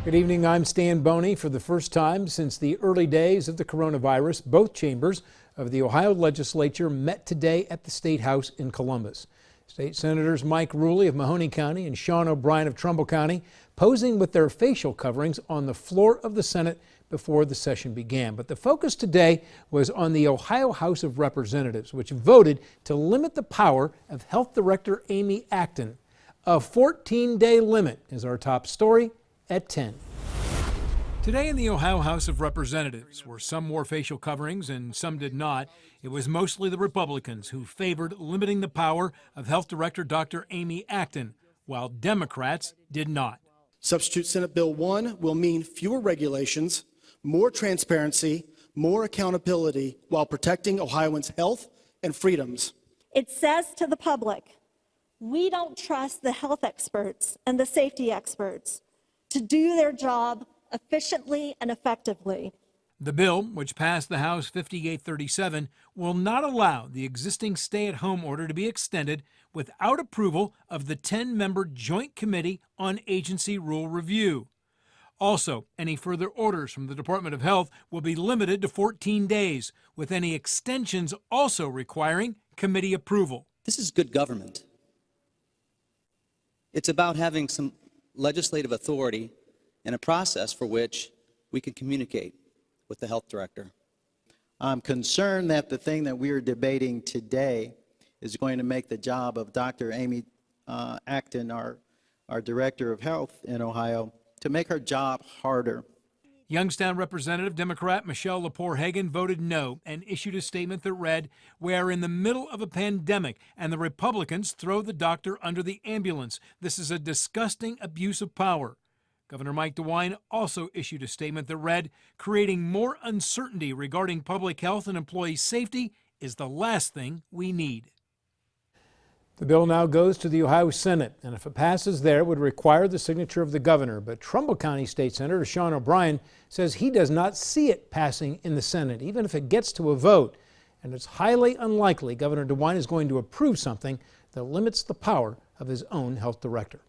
Good evening, I'm Stan Boney. For the first time since the early days of the coronavirus, both chambers of the Ohio legislature met today at the State House in Columbus. State Senators Mike Ruley of Mahoney County and Sean O'Brien of Trumbull County posing with their facial coverings on the floor of the Senate before the session began. But the focus today was on the Ohio House of Representatives, which voted to limit the power of Health Director Amy Acton. A 14-day limit is our top story at 10. Today in the Ohio House of Representatives, where some wore facial coverings and some did not, it was mostly the Republicans who favored limiting the power of Health Director Dr. Amy Acton, while Democrats did not. Substitute Senate Bill 1 will mean fewer regulations, more transparency, more accountability, while protecting Ohioans' health and freedoms. It says to the public, we don't trust the health experts and the safety experts to do their job efficiently and effectively. The bill, which passed the House 5837, will not allow the existing stay-at-home order to be extended without approval of the 10-member Joint Committee on Agency Rule Review. Also, any further orders from the Department of Health will be limited to 14 days, with any extensions also requiring committee approval. This is good government. It's about having some legislative authority and a process for which we can communicate with the health director. I'm concerned that the thing that we are debating today is going to make the job of Dr. Amy Acton, our Director of Health in Ohio, to make her job harder. Youngstown Representative Democrat Michelle Lepore-Hagan voted no and issued a statement that read, "We are in the middle of a pandemic and the Republicans throw the doctor under the ambulance. This is a disgusting abuse of power." Governor Mike DeWine also issued a statement that read, "Creating more uncertainty regarding public health and employee safety is the last thing we need." The bill now goes to the Ohio Senate, and if it passes there, it would require the signature of the governor. But Trumbull County State Senator Sean O'Brien says he does not see it passing in the Senate, even if it gets to a vote. And it's highly unlikely Governor DeWine is going to approve something that limits the power of his own health director.